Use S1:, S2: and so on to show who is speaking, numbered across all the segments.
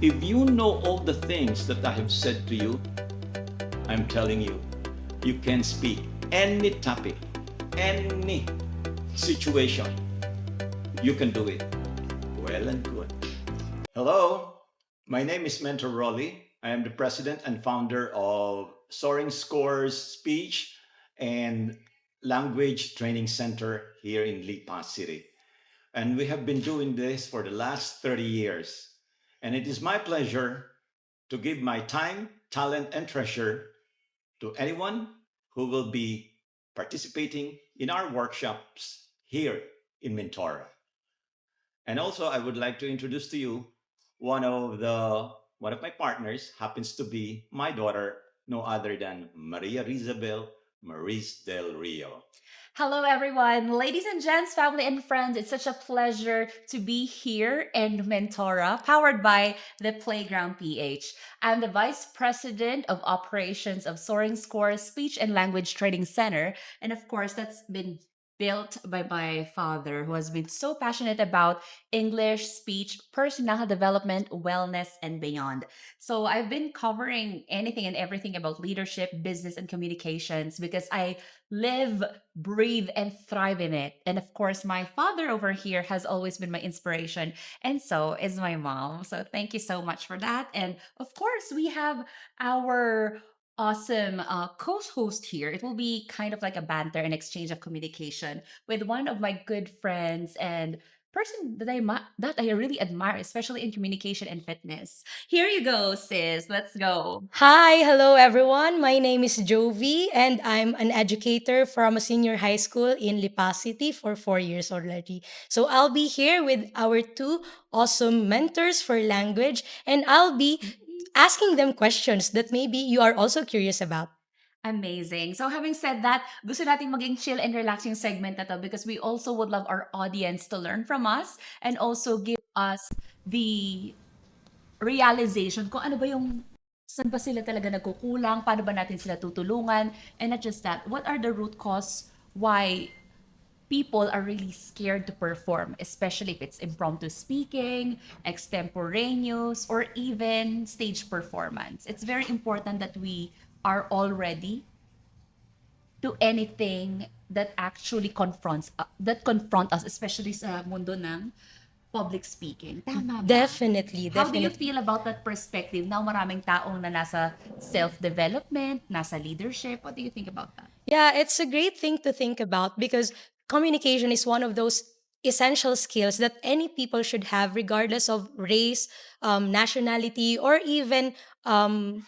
S1: If you know all the things that I have said to you, I'm telling you, you can speak any topic, any situation. You can do it. Well and good. Hello, my name is Mentor Rolly. I am the president and founder of Soaring Scores Speech and Language Training Center here in Lipa City. And we have been doing this for the last 30 years. And it is my pleasure to give my time, talent, and treasure to anyone who will be participating in our workshops here in Mentora. And also, I would like to introduce to you one of the one of my partners happens to be my daughter, no other than Maria Rizabel Maris del Rio.
S2: Hello, everyone. Ladies and gents, family and friends, it's such a pleasure to be here in Mentora, powered by the Playground PH. I'm the Vice President of Operations of Soaring Score Speech and Language Training Center. And of course, that's been built by my father, who has been so passionate about English, speech, personal development, wellness, and beyond. So I've been covering anything and everything about leadership, business, and communications because I live, breathe, and thrive in it. And of course, my father over here has always been my inspiration, and so is my mom. So thank you so much for that. And of course, we have our awesome co-host here. It will be kind of like a banter and exchange of communication with one of my good friends and person that I really admire, especially in communication and fitness. Here you go, sis. Let's go.
S3: Hi, hello everyone. My name is Jovi and I'm an educator from a senior high school in Lipa City for 4 years already. So I'll be here with our two awesome mentors for language and I'll be asking them questions that maybe you are also curious about.
S2: Amazing. So having said that, gusto natin maging chill and relaxing segment na to because we also would love our audience to learn from us and also give us the realization kung ano ba yung saan ba sila talaga nagkukulang, paano ba natin sila tutulungan, and not just that, what are the root cause why people are really scared to perform, especially if it's impromptu speaking, extemporaneous, or even stage performance. It's very important that we are all ready to anything that actually confront us, especially sa mundo ng public speaking. Tama ba?
S3: Definitely,
S2: How do you
S3: definitely.
S2: feel about that perspective? Now maraming taong na nasa self-development, nasa leadership. What do you think about that?
S3: Yeah, it's a great thing to think about because communication is one of those essential skills that any people should have, regardless of race, nationality, or even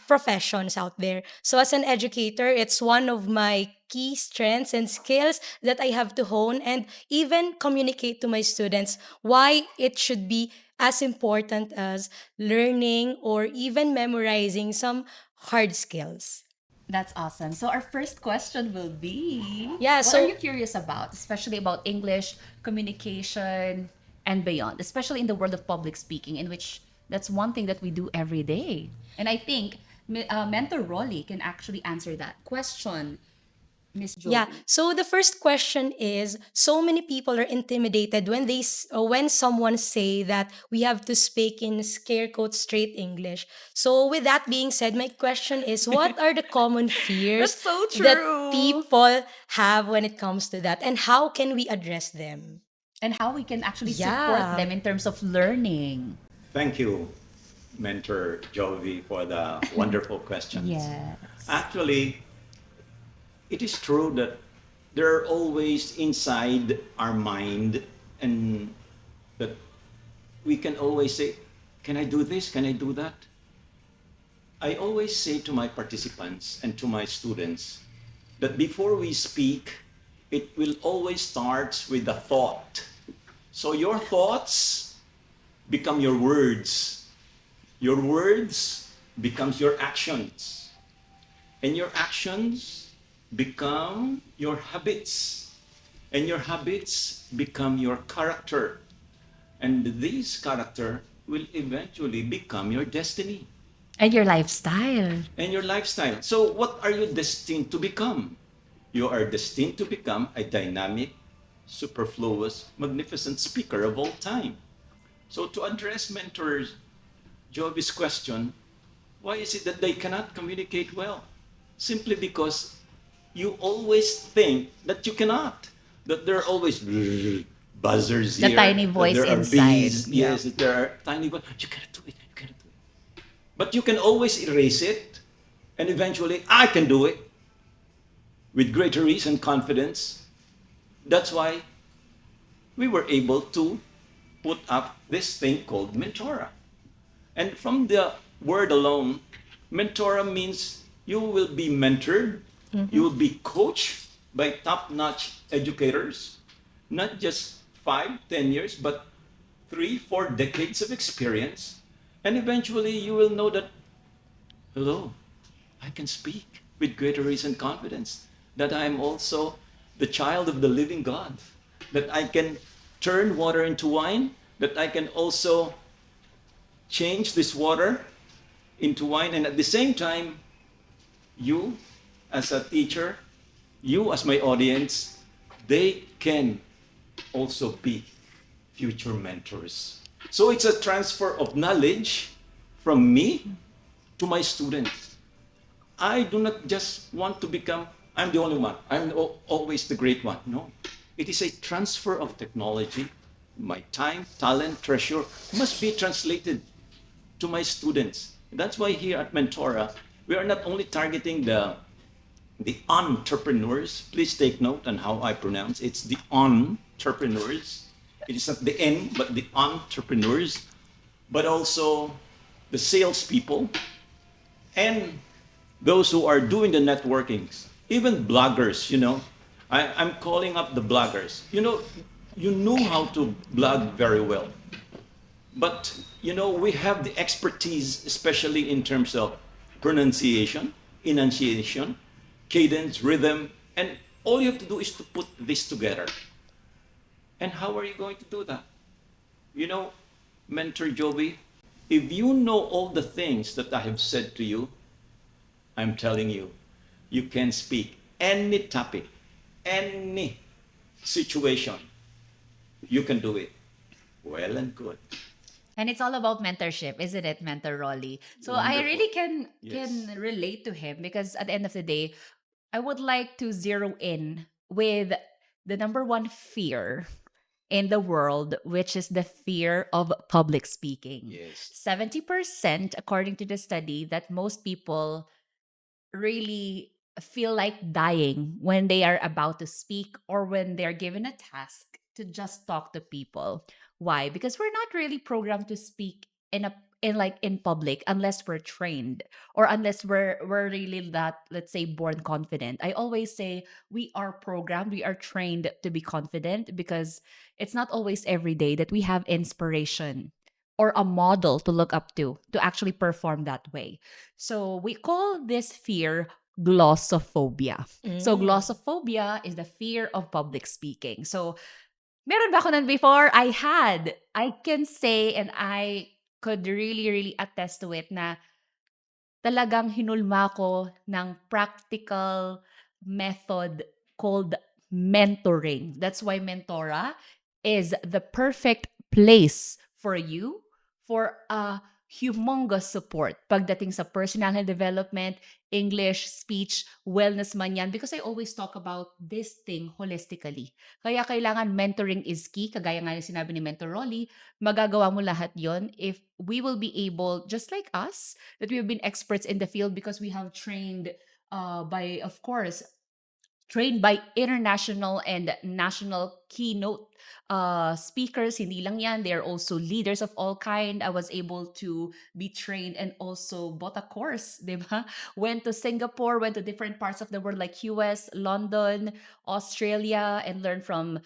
S3: professions out there. So, as an educator, it's one of my key strengths and skills that I have to hone and even communicate to my students why it should be as important as learning or even memorizing some hard skills.
S2: That's awesome. So our first question will be,
S3: Yeah,
S2: what are
S3: so
S2: you curious about, especially about English, communication, and beyond, especially in the world of public speaking, in which that's one thing that we do every day. And I think Mentor Rolly can actually answer that question, Miss
S3: yeah.
S2: Jovi.
S3: So the first question is: so many people are intimidated when when someone say that we have to speak in scare quote straight English. So with that being said, my question is: what are the common fears
S2: That's so
S3: that
S2: true.
S3: people have when it comes to that, and how can we address them?
S2: And how we can actually support
S3: Yeah.
S2: them in terms of learning.
S1: Thank you, Mentor Jovi, for the wonderful questions.
S2: Yes.
S1: Actually, it is true that there are always inside our mind, and that we can always say, can I do this? Can I do that? I always say to my participants and to my students that before we speak, it will always start with a thought. So your thoughts become your words. Your words becomes your actions. And your actions become your habits. And your habits become your character. And this character will eventually become your destiny
S2: And your lifestyle.
S1: and your lifestyle. So, what are you destined to become? You are destined to become a dynamic, superfluous, magnificent speaker of all time. So, to address mentors Joby's question, why is it that they cannot communicate well? Simply because you always think that you cannot. That there are always buzzers
S2: The
S1: here,
S2: tiny
S1: that
S2: voice
S1: there are
S2: inside.
S1: bees,
S2: Yeah.
S1: yes, that there are tiny buzzers. You cannot do it, you cannot do it. But you can always erase it, and eventually, I can do it with greater ease and confidence. That's why we were able to put up this thing called Mentora. And from the word alone, mentora means you will be mentored, you will be coached by top notch educators, not just 5, 10 years, but 3, 4 decades of experience. And eventually you will know that, hello, I can speak with greater ease and confidence, that I am also the child of the living God, that I can turn water into wine, that I can also change this water into wine. And at the same time, you as a teacher, you as my audience, they can also be future mentors. So it's a transfer of knowledge from me to my students. I do not just want to become, I'm the only one, always the great one. No. It is a transfer of technology. My time, talent, treasure must be translated to my students. That's why here at Mentora, we are not only targeting the entrepreneurs. Please take note on how I pronounce. It's the entrepreneurs. It is not the N, but the entrepreneurs, but also the salespeople and those who are doing the networkings, even bloggers. I'm calling up the bloggers. You know how to blog very well. But we have the expertise, especially in terms of pronunciation, enunciation, cadence, rhythm, and all you have to do is to put this together. And how are you going to do that? You know, Mentor Joby, if you know all the things that I have said to you, I'm telling you, you can speak any topic, any situation. You can do it. Well and good.
S2: And it's all about mentorship, isn't it, Mentor Rolly? So I
S1: Wonderful.
S2: really can
S1: Yes.
S2: can relate to him because at the end of the day, I would like to zero in with the number one fear in the world, which is the fear of public speaking.
S1: Yes.
S2: 70%, according to the study, that most people really feel like dying when they are about to speak or when they're given a task to just talk to people. Why? Because we're not really programmed to speak in public unless we're trained or unless we're really that, let's say, born confident. I always say we are programmed, we are trained to be confident because it's not always every day that we have inspiration or a model to look up to actually perform that way. So we call this fear glossophobia. So
S3: Mm.
S2: glossophobia is the fear of public speaking. So meron ba ako nun before? I had. I can say and I could really, really attest to it na talagang hinulma ko ng practical method called mentoring. That's why Mentora is the perfect place for you for a humongous support pagdating sa personal development, English, speech, wellness man yan. Because I always talk about this thing holistically. Kaya kailangan mentoring is key. Kagaya nga yung sinabi ni Mentor Rolly, magagawa mo lahat yon if we will be able, just like us, that we have been experts in the field because we have trained by, of course, trained by international and national keynote speakers. Hindi lang yan, they're also leaders of all kind. I was able to be trained and also bought a course, di ba? Went to Singapore, went to different parts of the world like US, London, Australia, and learned from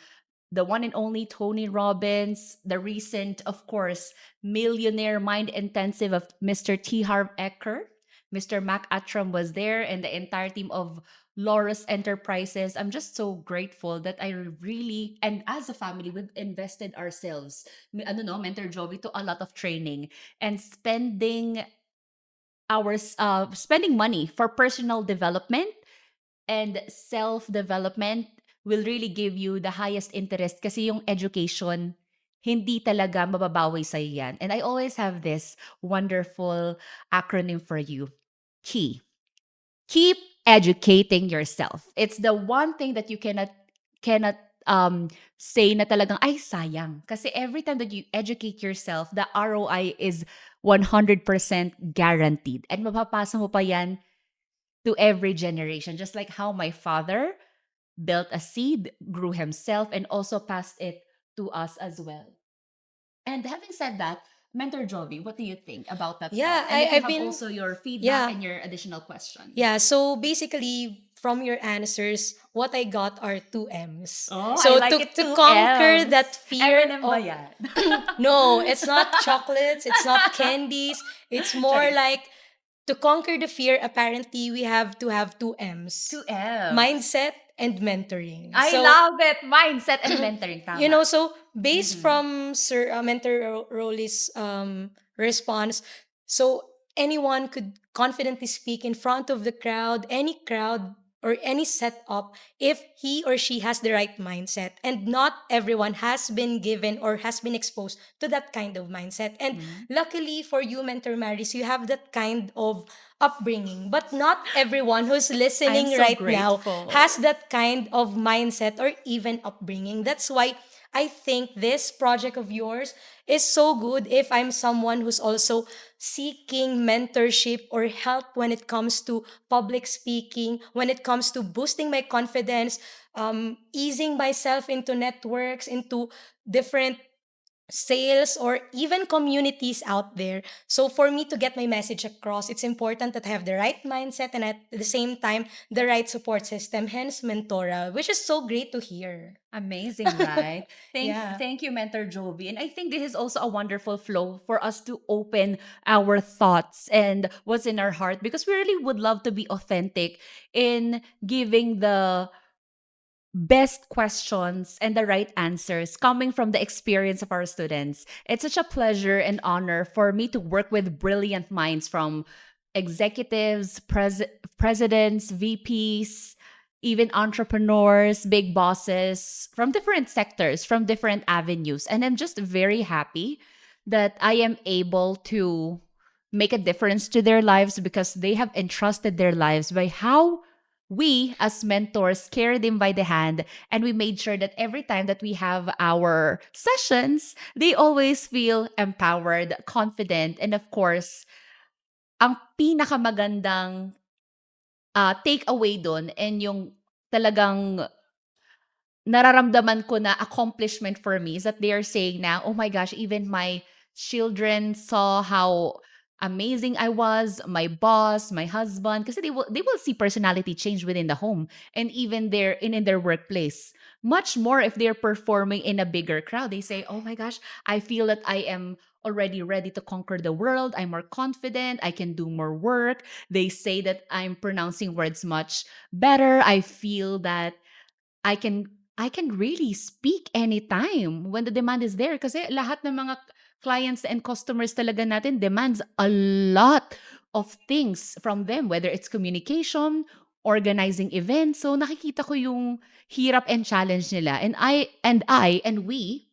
S2: the one and only Tony Robbins, the recent, of course, millionaire mind intensive of Mr. T. Harv Eker. Mr. Mac Atram was there and the entire team of Loris Enterprises. I'm just so grateful that I really, and as a family, we've invested ourselves, ano no, Mentor Joby, to a lot of training and spending money for personal development and self-development will really give you the highest interest kasi yung education hindi talaga mababawi sa'yo yan. And I always have this wonderful acronym for you. KEY. Keep educating yourself. It's the one thing that you cannot say na talagang ay sayang. Kasi every time that you educate yourself, the ROI is 100% guaranteed. And mapapasa mo pa yan to every generation. Just like how my father built a seed, grew himself, and also passed it to us as well. And having said that, Mentor Jovi, what do you think about that thought?
S3: Yeah,
S2: And if you
S3: I've
S2: have
S3: been,
S2: also your feedback
S3: yeah,
S2: and your additional question.
S3: yeah. So basically, from your answers, what I got are two M's.
S2: Oh, I
S3: So
S2: like it
S3: to
S2: too.
S3: conquer that
S2: M's.
S3: fear
S2: M&M ba
S3: of
S2: yan?
S3: no, it's not chocolates, it's not candies. It's more
S2: Charis.
S3: like to conquer the fear, apparently we have to have two M's.
S2: Two M's.
S3: Mindset and mentoring.
S2: I
S3: So
S2: love it. Mindset and mentoring.
S3: you
S2: Tama.
S3: know, so based
S2: Mhm.
S3: from Sir Mentor Rowley's response, so anyone could confidently speak in front of the crowd or any setup if he or she has the right mindset. And not everyone has been given or has been exposed to that kind of mindset. And
S2: Mhm.
S3: luckily for you, Mentor Maris, you have that kind of upbringing. But not everyone who's
S2: I'm
S3: listening
S2: so
S3: right now has
S2: grateful.
S3: that kind of mindset or even upbringing. That's why I think this project of yours is so good if I'm someone who's also seeking mentorship or help when it comes to public speaking, when it comes to boosting my confidence, easing myself into networks, into different sales or even communities out there. So for me to get my message across, it's important that I have the right mindset and at the same time the right support system, hence Mentora, which is so great to hear.
S2: Amazing, right?
S3: Yeah.
S2: Thank you, Mentor Jovi. And I think this is also a wonderful flow for us to open our thoughts and what's in our heart because we really would love to be authentic in giving the best questions and the right answers coming from the experience of our students. It's such a pleasure and honor for me to work with brilliant minds from executives, presidents, VPs, even entrepreneurs, big bosses from different sectors, from different avenues. And I'm just very happy that I am able to make a difference to their lives because they have entrusted their lives by how we as mentors carried them by the hand and we made sure that every time that we have our sessions, they always feel empowered, confident, and of course, ang pinakamagandang take away doon and yung talagang nararamdaman ko na accomplishment for me is that they are saying now, oh my gosh, even my children saw how amazing I was, my boss, my husband, because they will see personality change within the home and even in their workplace. Much more if they're performing in a bigger crowd. They say, oh my gosh, I feel that I am already ready to conquer the world. I'm more confident. I can do more work. They say that I'm pronouncing words much better. I feel that I can I can really speak anytime when the demand is there kasi lahat ng mga clients and customers talaga natin demands a lot of things from them, whether it's communication, organizing events. So nakikita ko yung hirap and challenge nila, and we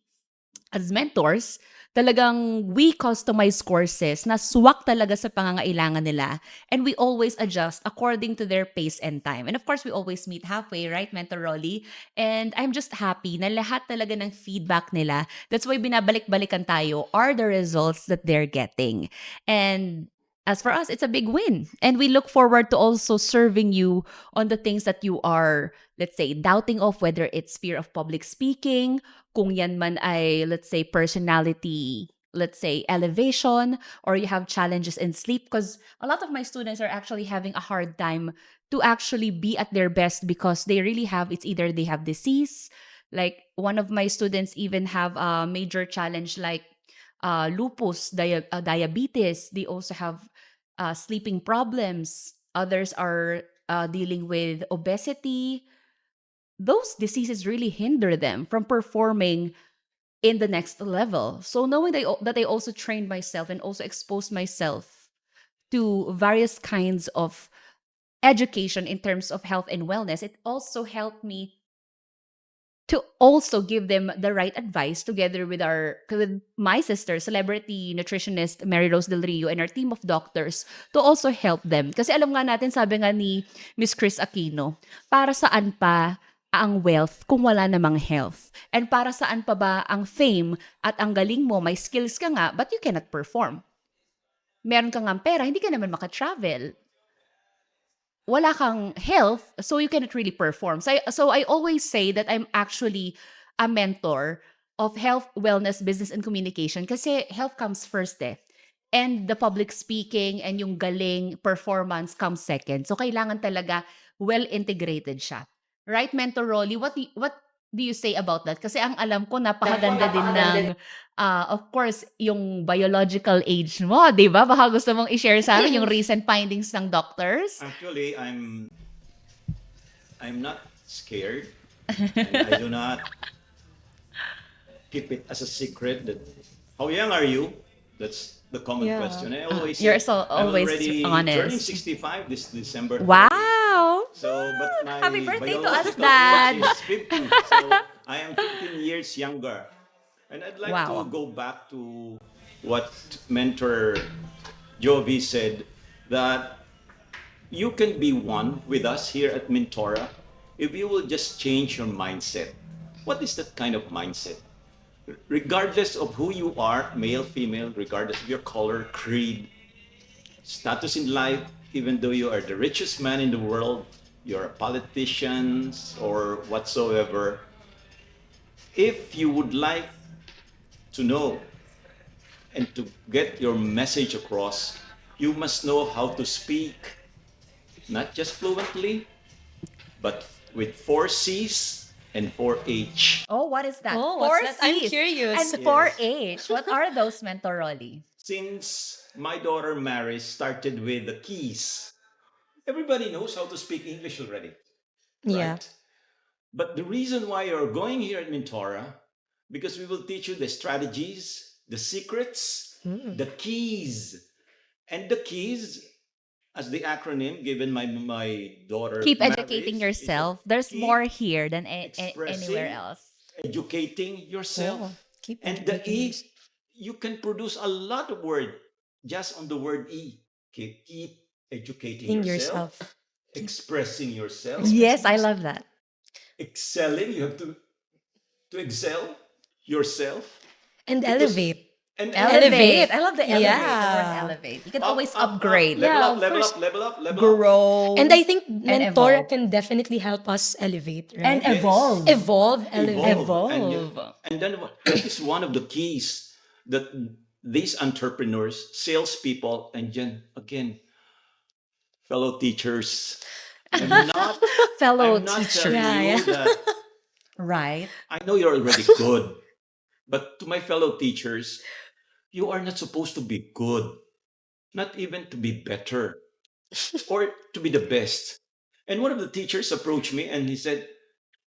S2: as mentors, talagang we customize courses na swak talaga sa pangangailangan nila. And we always adjust according to their pace and time. And of course, we always meet halfway, right, Mentor Rolly? And I'm just happy na lahat talaga ng feedback nila, that's why binabalik-balikan tayo, are the results that they're getting. And as for us, it's a big win. And we look forward to also serving you on the things that you are, let's say, doubting of, whether it's fear of public speaking, kung yan man ay, let's say, personality, let's say, elevation, or you have challenges in sleep. Because a lot of my students are actually having a hard time to actually be at their best because they really have, it's either they have disease, like one of my students even have a major challenge like lupus, diabetes. They also have sleeping problems. Others are dealing with obesity. Those diseases really hinder them from performing in the next level. So knowing that I also trained myself and also exposed myself to various kinds of education in terms of health and wellness, it also helped me to also give them the right advice together with with my sister, celebrity nutritionist Mary Rose Del Rio, and our team of doctors to also help them. Kasi alam nga natin, sabi nga ni Miss Chris Aquino, para saan pa ang wealth kung wala namang health? And para saan pa ba ang fame at ang galing mo, may skills ka nga, but you cannot perform? Meron ka nga pera, hindi ka naman maka-travel, wala kang health, so you cannot really perform. So I always say that I'm actually a mentor of health, wellness, business, and communication kasi health comes first eh. And the public speaking and yung galing performance comes second. So kailangan talaga well integrated siya. Right, Mentor Rolly? What do you say about that? Kasi ang alam ko napakaganda din ng of course yung biological age mo, 'di ba? Baka gusto mong i-share sa amin yung recent findings ng doctors.
S1: Actually, I'm not scared, and I do not keep it as a secret. That how young are you? That's the common
S3: Yeah.
S1: question. I always
S2: You're
S1: say,
S2: so
S1: I'm
S2: always
S1: already turning
S2: honest.
S1: 65 this December 30.
S2: Wow!
S1: So, but my
S2: Happy birthday to us,
S1: biological
S2: Dad!
S1: age is 50. So, I am 15 years younger. And I'd like to
S2: Wow.
S1: go back to what mentor Jovi said, that you can be one with us here at Mentora if you will just change your mindset. What is that kind of mindset? Regardless of who you are, male, female, regardless of your color, creed, status in life, even though you are the richest man in the world, you're a politician or whatsoever, if you would like to know and to get your message across, you must know how to speak, not just fluently, but with four C's and four H.
S2: Oh, what is that?
S3: Oh,
S2: Four
S3: what's that? I'm
S2: C's
S3: curious.
S2: and four H. What are those, Mentor Rolly?
S1: Since my daughter Mary started with the keys, everybody knows how to speak English already,
S3: Yeah.
S1: right? But the reason why you're going here at Mentora, because we will teach you the strategies, the secrets, the keys. And the keys, as the acronym given my daughter
S2: Keep educating
S1: Maris, is that
S2: yourself. There's
S1: keep
S2: more here than anywhere
S1: expressing,
S2: else.
S1: educating
S3: Oh,
S1: yourself.
S3: keep
S1: And the
S3: educating
S1: E,
S3: yourself.
S1: you can produce a lot of word just on the word E. Keep educating
S3: In
S1: yourself,
S3: yourself.
S1: expressing yourself,
S2: Yes,
S3: Expressing
S2: I
S3: yourself.
S2: love that.
S1: excelling. You have to excel yourself
S3: And
S1: because
S3: elevate.
S1: and
S2: Elevate.
S3: Elevate.
S2: I love the elevate, the word
S3: Yeah.
S2: elevate. You can
S1: up,
S2: always
S1: up, up,
S2: upgrade,
S1: level
S3: Yeah,
S1: up,
S3: of
S1: level
S3: course.
S1: up, level up, level up.
S2: grow,
S3: And I think
S2: and
S3: Mentora
S2: evolve.
S3: can definitely help us elevate,
S2: And
S3: right?
S1: Yes.
S2: evolve.
S3: Evolve, elevate.
S1: Evolve.
S2: Evolve.
S1: And then that is one of the keys that these entrepreneurs, salespeople, and again, fellow teachers. I'm not
S2: Fellow
S1: I'm not telling
S2: teachers.
S3: Yeah,
S1: you
S3: yeah.
S1: that
S2: Right?
S1: I know you're already good, but to my fellow teachers, you are not supposed to be good, not even to be better or to be the best. And one of the teachers approached me and he said,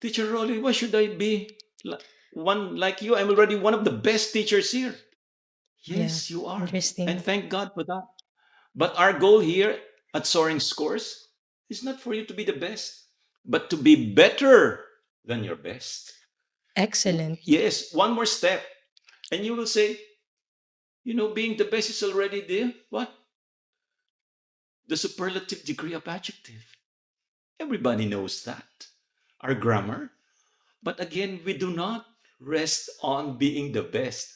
S1: Teacher Rolly, why should I be one like you? I'm already one of the best teachers here.
S3: Yeah.
S1: Yes, you are. And
S3: Interesting.
S1: thank God for that. But our goal here at Soaring Scores is not for you to be the best, but to be better than your best.
S3: Excellent.
S1: Yes, one more step. And you will say, being the best is already the what? The superlative degree of adjective. Everybody knows that. Our grammar. But again, we do not rest on being the best.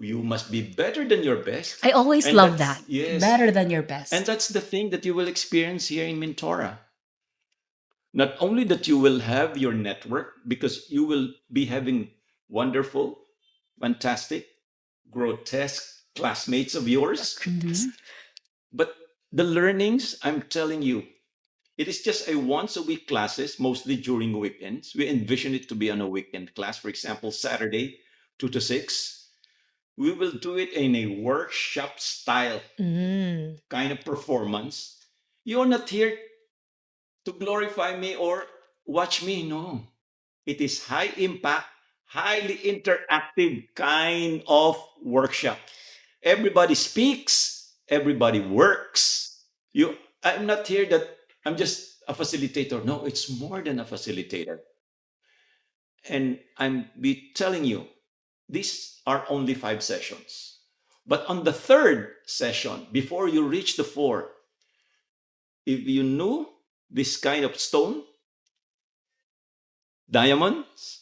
S1: You must be better than your best.
S2: I always
S1: And
S2: love
S1: that's-
S2: that.
S1: Yes.
S2: Better than your best.
S1: And that's the thing that you will experience here in Mentora. Not only that you will have your network, because you will be having wonderful, fantastic, grotesque classmates of yours,
S2: Mhm.
S1: but the learnings, I'm telling you, it is just a once a week classes, mostly during weekends. We envision it to be on a weekend class, for example, Saturday, 2 to 6. We will do it in a workshop style
S3: Mm.
S1: kind of performance. You're not here to glorify me or watch me. No. It is high impact, highly interactive kind of workshop. Everybody speaks, everybody works. I'm not here that I'm just a facilitator. No, it's more than a facilitator. And I'm be telling you, these are only 5 sessions. But on the third session, before you reach the four, if you knew this kind of stone, diamonds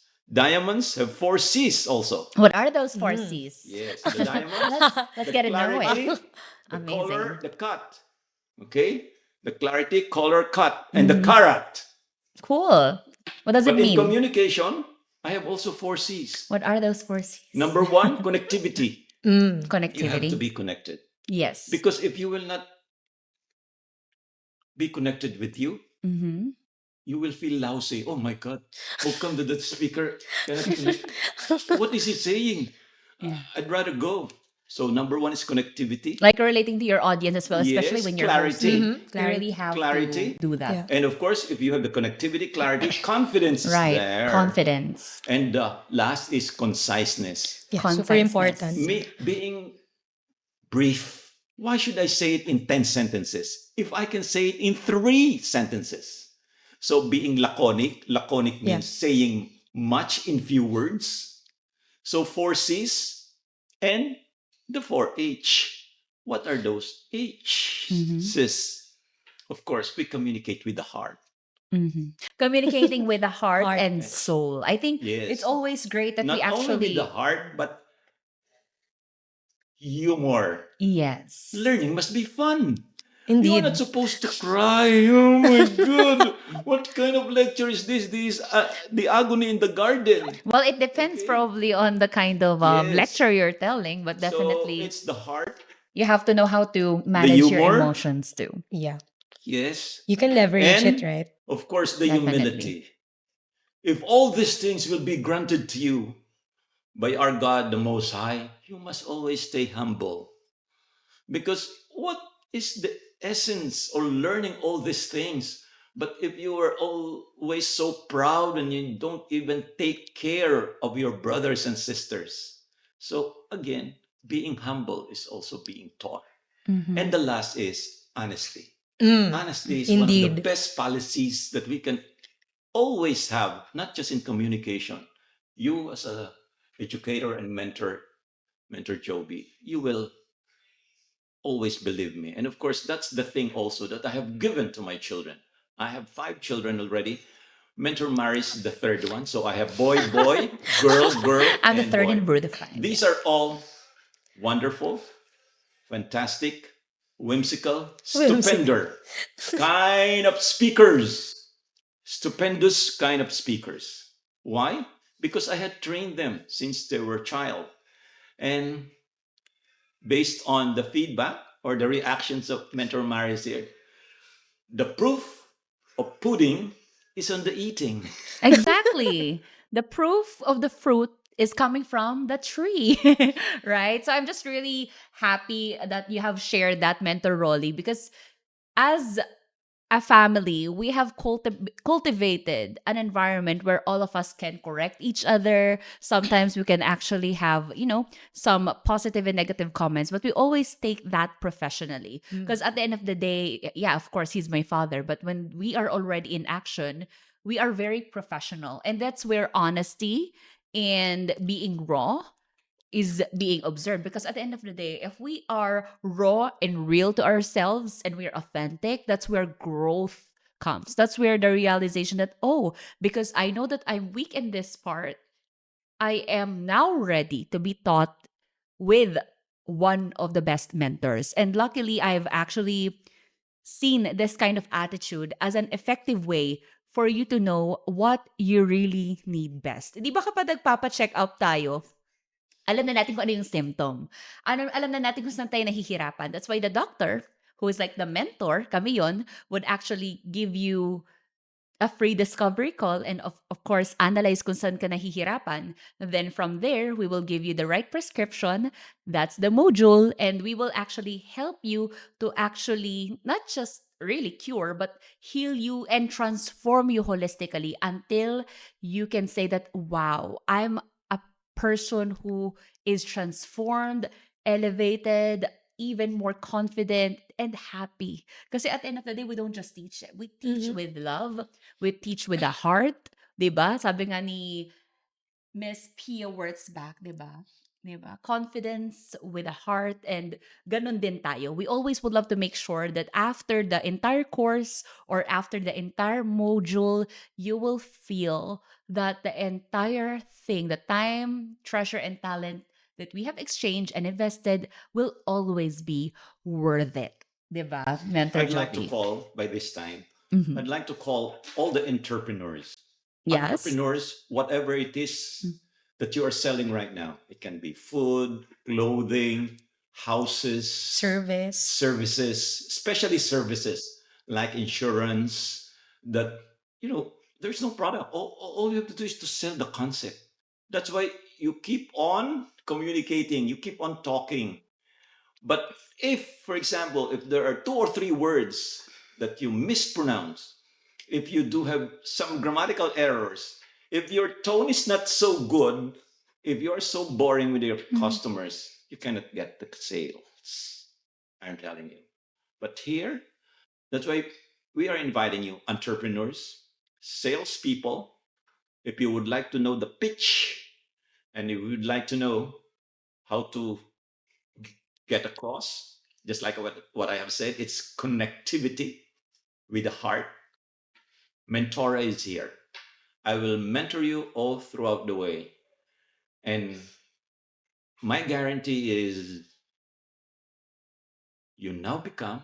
S1: have four C's also.
S2: What are those four
S3: Mm.
S2: C's?
S1: Yes, the diamonds,
S2: Let's
S1: the
S2: get to know it.
S1: clarity, the
S2: Amazing.
S1: color, the cut. Okay? The clarity, color, cut, and the
S2: Mhm.
S1: karat.
S2: Cool. What does it
S1: But in
S2: mean?
S1: communication, I have also four C's.
S2: What are those four C's?
S1: Number one, connectivity.
S3: Mm.
S2: Connectivity.
S1: You have to be connected.
S2: Yes.
S1: Because if you will not be connected with you,
S2: Mhm.
S1: you will feel lousy. Oh my God, how come that the speaker cannot connect? What is he saying?
S2: Yeah.
S1: I'd rather go. So number one is connectivity.
S2: Like relating to your audience as well, especially
S1: Yes,
S2: when you're
S1: clarity.
S2: hosting.
S3: Mhm.
S2: You really have
S1: Clarity.
S2: to do that.
S3: Yeah.
S1: And of course, if you have the connectivity, clarity, confidence is
S2: Right.
S1: there.
S2: Confidence.
S1: And the last is conciseness.
S3: Yeah, super
S2: Conciseness.
S3: important.
S1: Being brief. Why should I say it in 10 sentences if I can say it in 3 sentences? So being laconic means
S3: Yeah.
S1: saying much in few words. So 4 C's and the 4 H. What are those H's? Of course, we communicate with the heart.
S2: Mhm. Communicating with the heart,
S3: Heart.
S2: and soul. I think
S1: Yes.
S2: it's always great that we
S1: Not only with
S2: actually.
S1: the heart, but humor.
S2: Yes.
S1: Learning must be fun. You are
S3: Indeed.
S1: not supposed to cry. Oh my God. What kind of lecture is this? This the agony in the garden.
S2: Well, it depends
S1: Okay.
S2: probably on the kind of
S1: Yes.
S2: lecture you're telling, but
S1: So
S2: definitely
S1: it's the heart.
S2: you have to know how to manage your
S1: humor.
S2: emotions too.
S3: Yeah.
S1: Yes.
S3: You can leverage
S1: And
S3: it, right?
S1: of course, the
S2: Definitely.
S1: humility. If all these things will be granted to you by our God the Most High, you must always stay humble. Because what is the essence or learning all these things? But if you are always so proud and you don't even take care of your brothers and sisters. So again, being humble is also being taught.
S2: Mhm.
S1: And the last is honesty.
S3: Mm.
S1: Honesty is one of the
S3: Indeed.
S1: best policies that we can always have, not just in communication. You as a educator and mentor Joby, you will always believe me. And of course, that's the thing also that I have given to my children. I have 5 children already. Mentor marries the third one. So I have boy, girl,
S2: I'm the
S1: and
S2: third
S1: boy.
S2: in brood of 5.
S1: These are all wonderful, fantastic, whimsical, stupender kind of speakers. Stupendous kind of speakers. Why? Because I had trained them since they were a child. And based on the feedback or the reactions of Mentor Marius here, the proof of pudding is on the eating.
S2: Exactly. The proof of the fruit is coming from the tree, right? So I'm just really happy that you have shared that, Mentor Rolly, because as a family, we have cultivated an environment where all of us can correct each other. Sometimes we can actually have, some positive and negative comments, but we always take that professionally. Because at the end of the day, yeah, of course, he's my father. But when we are already in action, we are very professional. And that's where honesty and being raw is being observed, because at the end of the day, if we are raw and real to ourselves and we're authentic, that's where growth comes. That's where the realization that, oh, because I know that I'm weak in this part, I am now ready to be taught with one of the best mentors. And luckily, I've actually seen this kind of attitude as an effective way for you to know what you really need best. Di ba kapag nagpapa-check up tayo, alam na natin kung ano yung symptom. Alam na natin kung saan tayo nahihirapan. That's why the doctor, who is like the mentor, kami yon, would actually give you a free discovery call and of course analyze kung saan ka nahihirapan. Then from there, we will give you the right prescription. That's the module, and we will actually help you to actually not just really cure but heal you and transform you holistically until you can say that, wow, I'm a person who is transformed, elevated, even more confident and happy. Because at the end of the day, we don't just teach it. We teach with love. We teach with the heart. 'Di ba? Sabi nga ni Miss Pia Wurtzbach, di ba? Di ba? Confidence with a heart, and ganun din tayo. We always would love to make sure that after the entire course or after the entire module, you will feel that the entire thing, the time, treasure, and talent that we have exchanged and invested will always be worth it. Di ba, Mentor
S1: I'd like to
S2: Jovi?
S1: call by this time,
S2: Mhm.
S1: I'd like to call all the entrepreneurs.
S2: Yes.
S1: Entrepreneurs, whatever it is that you are selling right now, it can be food, clothing, houses,
S3: Service.
S1: services, especially services like insurance, that, you know, there's no product. All you have to do is to sell the concept. That's why you keep on communicating, you keep on talking. But if, for example, if there are two or three words that you mispronounce, if you do have some grammatical errors, if your tone is not so good, if you're so boring with your customers, you cannot get the sales. I'm telling you. But here, that's why we are inviting you, entrepreneurs, salespeople. If you would like to know the pitch and if you would like to know how to get across, just like what I have said, it's connectivity with the heart. Mentora is here. I will mentor you all throughout the way. And my guarantee is you now become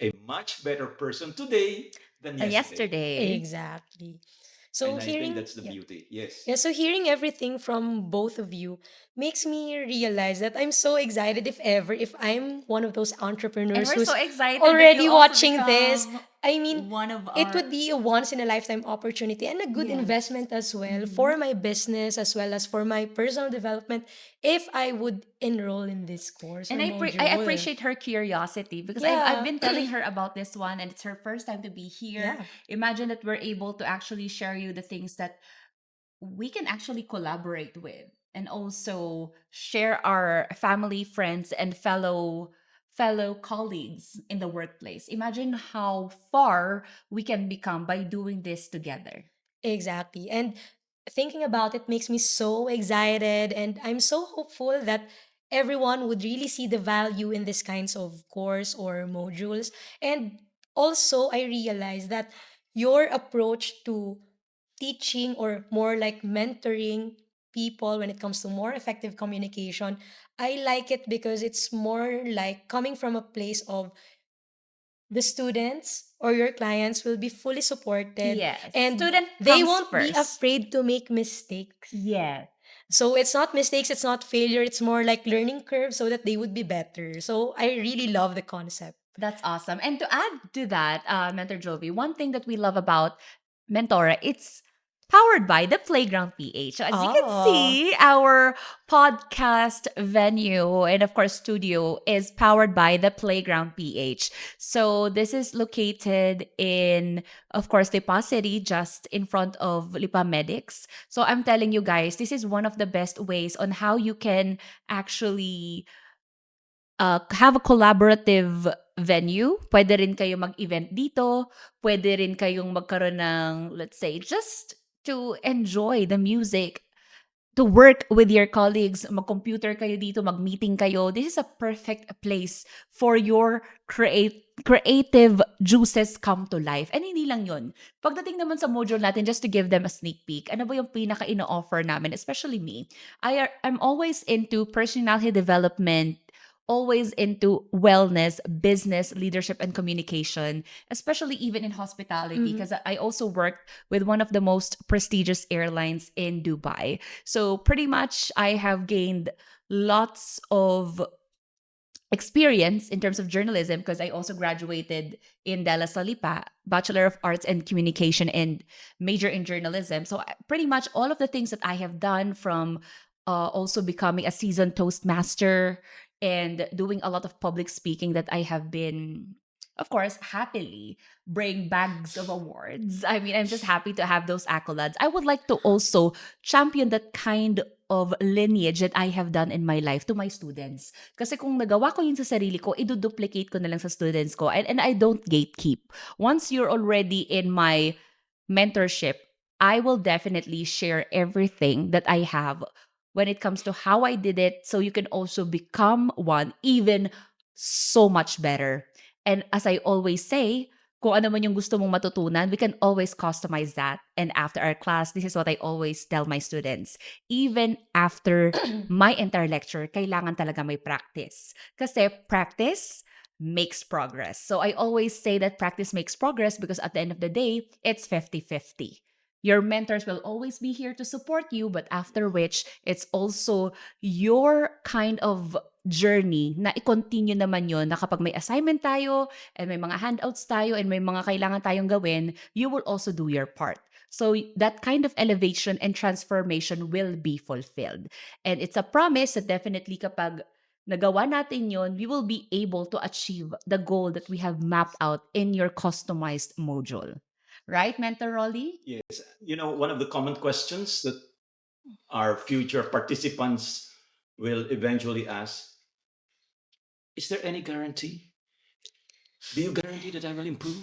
S1: a much better person today than yesterday.
S2: Yesterday.
S3: Exactly. So
S1: And I think
S3: hearing,
S1: that's the
S3: yeah.
S1: beauty. Yes.
S3: Yeah, so hearing everything from both of you makes me realize that I'm so excited if ever, if I'm one of those
S2: And
S3: entrepreneurs
S2: we're so
S3: who's
S2: excited that you
S3: already
S2: also
S3: watching this.
S2: become
S3: I mean,
S2: one of
S3: it
S2: our
S3: would be a once in a lifetime opportunity and a good
S2: yes.
S3: investment as well
S2: Mhm.
S3: for my business as well as for my personal development if I would enroll in this course or
S2: And I
S3: module.
S2: appreciate her curiosity because I've
S3: Yeah.
S2: been telling her about this one, and it's her first time to be here.
S3: Yeah.
S2: Imagine that we're able to actually share you the things that we can actually collaborate with, and also share our family, friends, and fellow colleagues in the workplace. Imagine how far we can become by doing this together.
S3: Exactly. And thinking about it makes me so excited. And I'm so hopeful that everyone would really see the value in these kinds of course or modules. And also, I realize that your approach to teaching or more like mentoring people when it comes to more effective communication, I like it because it's more like coming from a place of the students or your clients will be fully supported
S2: Yes,
S3: and
S2: student
S3: they
S2: comes
S3: won't be
S2: first.
S3: afraid to make mistakes.
S2: Yes.
S3: So it's not mistakes, it's not failure, it's more like learning curve so that they would be better. So I really love the concept.
S2: That's awesome. And to add to that, Mentor Jovi, one thing that we love about Mentora, it's powered by the Playground PH. So as you can
S3: Oh,
S2: see, our podcast venue and of course studio is powered by the Playground PH. So this is located in, of course, Lipa City, just in front of Lipa Medics. So I'm telling you guys, this is one of the best ways on how you can actually have a collaborative venue. Pwede rin kayo mag-event dito. Pwede rin kayong magkaroon ng, let's say, just to enjoy the music, to work with your colleagues, mag-computer kayo dito, mag-meeting kayo. This is a perfect place for your creative juices come to life. And hindi lang yun. Pagdating naman sa module natin, just to give them a sneak peek, ano ba yung pinaka-ino-offer namin, especially me, I'm always into personality development, always into wellness, business, leadership, and communication, especially even in hospitality,
S3: mhm.
S2: because I also worked with one of the most prestigious airlines in Dubai. So pretty much I have gained lots of experience in terms of journalism because I also graduated in De La Salipa, Bachelor of Arts and Communication and major in journalism. So pretty much all of the things that I have done from also becoming a seasoned Toastmaster and doing a lot of public speaking that I have been, of course, happily bring bags of awards. I mean, I'm just happy to have those accolades. I would like to also champion that kind of lineage that I have done in my life to my students. Kasi kung nagawa ko yun sa sarili ko, iduduplicate ko na lang sa students ko. And I don't gatekeep. Once you're already in my mentorship, I will definitely share everything that I have when it comes to how I did it, so you can also become one even so much better. And as I always say, kung ano man yung gusto mong matutunan, we can always customize that. And after our class, this is what I always tell my students. Even after my entire lecture, kailangan talaga may practice. Kasi practice makes progress. So I always say that practice makes progress because at the end of the day, it's 50-50. Your mentors will always be here to support you, but after which, it's also your kind of journey na i-continue naman yon, na kapag may assignment tayo and may mga handouts tayo and may mga kailangan tayong gawin, you will also do your part. So that kind of elevation and transformation will be fulfilled. And it's a promise that definitely kapag nagawa natin yon, we will be able to achieve the goal that we have mapped out in your customized module. Right, Mentor Rolly?
S1: Yes. One of the common questions that our future participants will eventually ask, is there any guarantee? Do you guarantee that I will improve?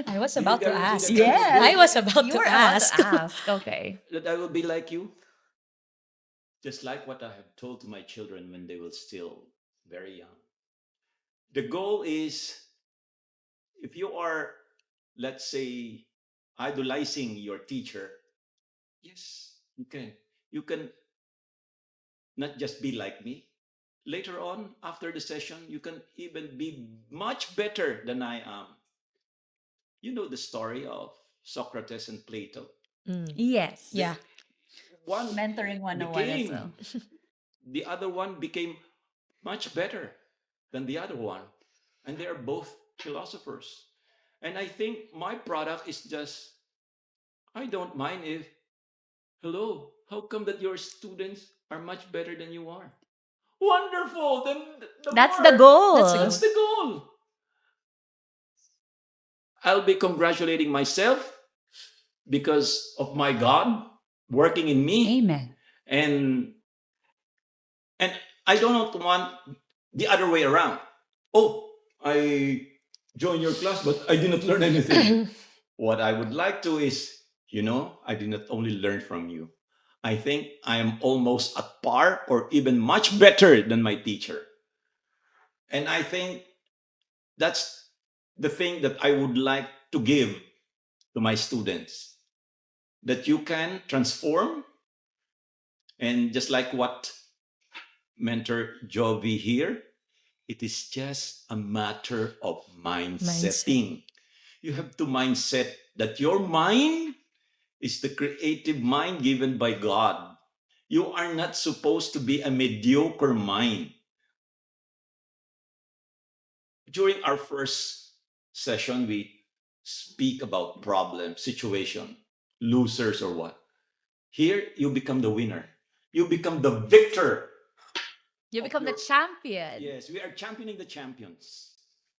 S3: I was
S1: Do you
S3: about to
S1: guarantee
S3: ask.
S1: that I will
S2: Yes.
S3: I
S1: do
S3: was about
S2: You
S3: to
S2: were about
S3: ask.
S2: to ask. Okay.
S1: that I will be like you? Just like what I have told to my children when they were still very young. The goal is, if you are, let's say, idolizing your teacher, yes, you can. You can not just be like me. Later on, after the session, you can even be much better than I am. You know the story of Socrates and Plato.
S3: Mm.
S2: Yes.
S1: They,
S3: Yeah.
S1: one
S2: Mentoring 101 as well.
S1: became, the other one became much better than the other one. And they are both philosophers. And I think my product is just, I don't mind if, hello, how come that your students are much better than you are? Wonderful. Then the
S2: That's the
S1: more,
S3: That's the
S2: goal.
S1: that's
S3: goal.
S1: the goal. I'll be congratulating myself because of my God working in me.
S2: Amen.
S1: And and I don't want the other way around. Oh, I joined your class, but I did not learn anything. What I would like to is, I did not only learn from you. I think I am almost at par or even much better than my teacher. And I think that's the thing that I would like to give to my students, that you can transform. And just like what mentor Jovi here, it is just a matter of
S3: Mindset.
S1: mindsetting. You have to mindset that your mind is the creative mind given by God. You are not supposed to be a mediocre mind. During our first session, we speak about problem, situation, losers or what. Here, you become the winner. You become the victor.
S2: You
S1: Of
S2: become the
S1: your
S2: champion.
S1: Yes, we are championing the champions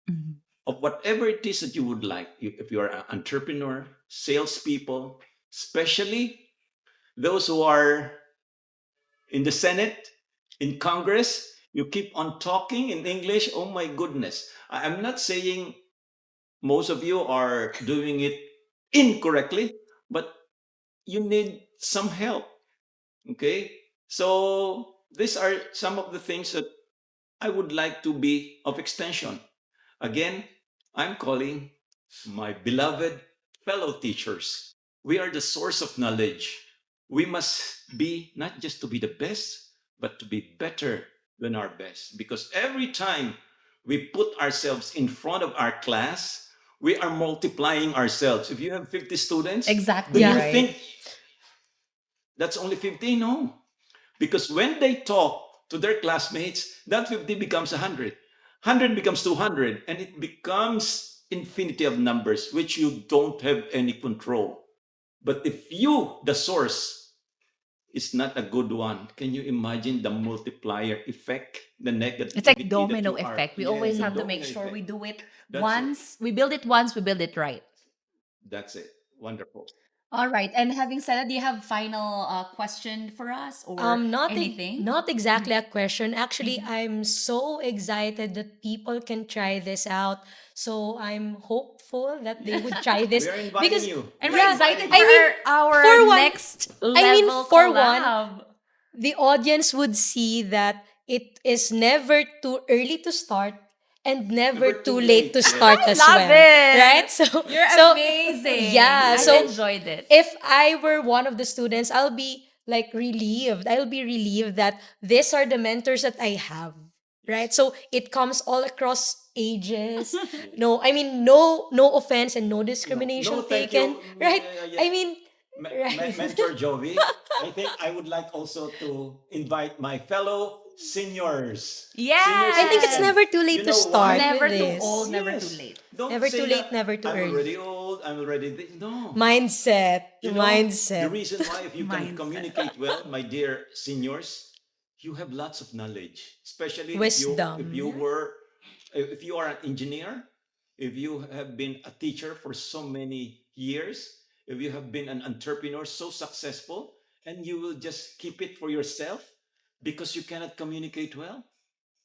S2: Mhm.
S1: of whatever it is that you would like. If you are an entrepreneur, salespeople, especially those who are in the Senate, in Congress, you keep on talking in English. Oh my goodness. I'm not saying most of you are doing it incorrectly, but you need some help. Okay? So these are some of the things that I would like to be of extension. Again, I'm calling my beloved fellow teachers. We are the source of knowledge. We must be not just to be the best, but to be better than our best. Because every time we put ourselves in front of our class, we are multiplying ourselves. If you have 50 students, do
S2: Exactly
S1: you
S3: Yeah.
S2: right.
S1: think that's only 50? No. Because when they talk to their classmates, that 50 becomes 100. 100 becomes 200, and it becomes infinity of numbers, which you don't have any control. But if you, the source, is not a good one, can you imagine the multiplier effect, the
S2: It's like
S1: negativity that
S2: domino
S1: you are?
S2: effect. We
S1: Yes,
S2: always
S1: the
S2: have to make
S1: domino
S2: sure
S1: effect.
S2: we do it
S1: That's it.
S2: once. We build it once, we build it right.
S1: That's it. Wonderful.
S2: All right. And having said that, do you have final question for us or anything?
S3: Not exactly a question. Actually,
S2: Mhm.
S3: I'm so excited that people can try this out. So I'm hopeful that they would try
S1: We
S3: this
S1: are inviting
S3: because
S1: you.
S2: And
S1: We are
S2: we're
S3: yeah,
S2: excited
S1: inviting
S2: for
S3: I
S1: you.
S3: mean,
S2: our
S3: for one,
S2: next level
S3: for one,
S2: collab.
S3: the audience would see that it is never too early to start and never
S1: Never
S3: too
S1: too
S3: late
S1: late.
S3: to
S1: Yes.
S3: start
S2: I
S3: as
S2: love
S3: well, right?
S2: it.
S3: So
S2: You're
S3: so
S2: amazing.
S3: yeah,
S2: I
S3: so
S1: Yes.
S2: enjoyed it.
S3: if I were one of the students, I'll be like relieved. I'll be relieved that these are the mentors that I have,
S1: Yes.
S3: right? So it comes all across ages.
S1: Yes.
S3: No, I mean no offense and no
S1: No,
S3: discrimination
S1: thank you.
S3: taken, right?
S1: Yeah.
S3: I mean, right.
S1: Mentor Jovi. I think I would like also to invite my fellow seniors, senior
S3: I think it's
S2: Yes.
S1: citizen.
S3: never too
S1: You
S3: late to
S1: know
S3: start
S1: why?
S3: with
S2: Never too
S3: this.
S2: old, never too
S1: Yes.
S2: late.
S1: Don't
S3: Never too
S1: say
S3: late,
S1: that
S3: never too
S1: I'm
S3: early.
S1: already old. I'm already no.
S3: Mindset,
S1: You know the
S3: mindset,
S1: reason why, if you can
S2: Mindset.
S1: communicate well, my dear seniors, you have lots of knowledge. Especially if you
S3: wisdom.
S1: were if you are an engineer, if you have been a teacher for so many years, if you have been an entrepreneur so successful, and you will just keep it for yourself because you cannot communicate well,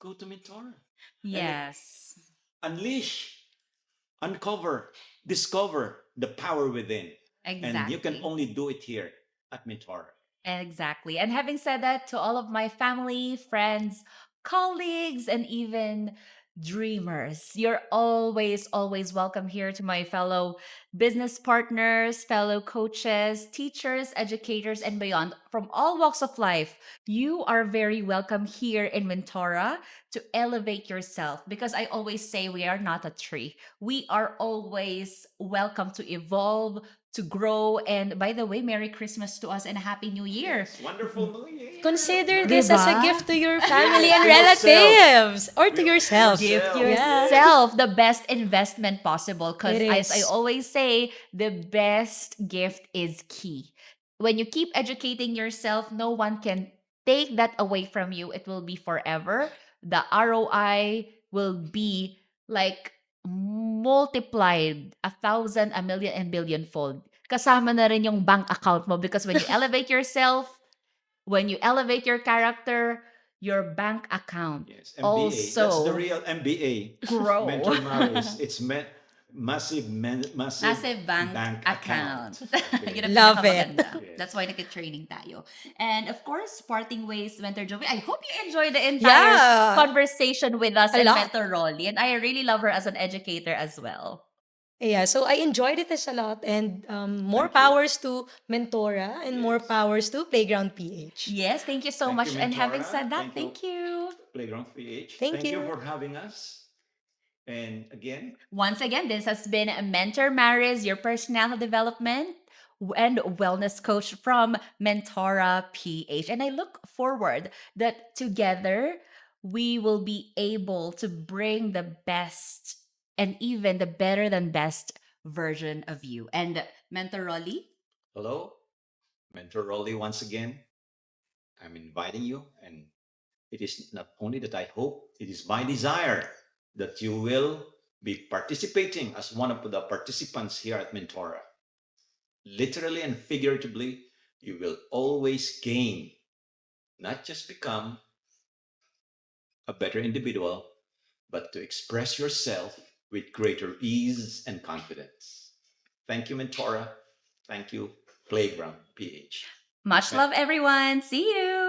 S1: go to Mentora and
S2: Yes.
S1: unleash, uncover, discover the power within. And you can
S2: Exactly.
S1: only do it here at Mentora.
S2: Exactly. And having said that, to all of my family, friends, colleagues, and even dreamers, you're always welcome here to my fellow business partners, fellow coaches, teachers, educators, and beyond from all walks of life. You are very welcome here in Mentora to elevate yourself because I always say we are not a tree. We are always welcome to evolve, to grow. And by the way, Merry Christmas to us and a Happy New Year.
S1: Yes, wonderful New Year.
S3: Consider
S1: Merry
S3: this as a
S2: Diba?
S3: gift to your family
S1: Yes,
S3: and
S1: to yourself.
S3: relatives or to
S1: To
S3: yourself.
S2: Gift
S1: yourself.
S3: Yeah,
S1: Yes.
S2: yourself the best investment possible
S3: it
S2: because, as I
S3: is.
S2: always say, the best gift is key. When you keep educating yourself, no one can take that away from you. It will be forever. The ROI will be like multiplied 1,000, a million, and billion fold. Kasama na rin yung bank account mo because when you elevate yourself, when you elevate your character, your bank account
S1: Yes, MBA. That's the
S2: also
S1: real MBA.
S2: grow.
S1: Mentor Maris. It's massive
S2: Massive bank
S1: bank
S2: account.
S1: account.
S2: Yun
S1: Okay.
S2: ang
S3: Love it.
S2: pinakamaganda. That's
S1: Yes.
S2: why nag-training tayo. And of course, parting ways, Mentor Joey. I hope you enjoyed the entire
S3: Yeah,
S2: conversation with us
S3: a
S2: and
S3: lot.
S2: Mentor Rolly. And I really love her as an educator as well.
S3: Yeah, so I enjoyed it as a lot, and more
S1: Thank you.
S3: powers to Mentora and more
S1: Yes.
S3: powers to Playground PH.
S2: Yes, thank you so
S1: Thank you,
S2: much. And having
S1: Mentora.
S2: said that,
S1: Thank you,
S2: thank you.
S1: Playground PH.
S3: Thank
S1: Thank you
S3: you.
S1: for having us. And again,
S2: Once again, this has been Mentor Maris, your personality development and wellness coach from Mentora PH. And I look forward that together we will be able to bring the best and even the better than best version of you. And Mentor Rolly,
S1: hello, Mentor Rolly once again. I'm inviting you, and it is not only that I hope, it is my desire that you will be participating as one of the participants here at Mentora. Literally and figuratively, you will always gain, not just become a better individual, but to express yourself with greater ease and confidence. Thank you, Mentora. Thank you, Playground PH.
S2: much love, everyone. See you.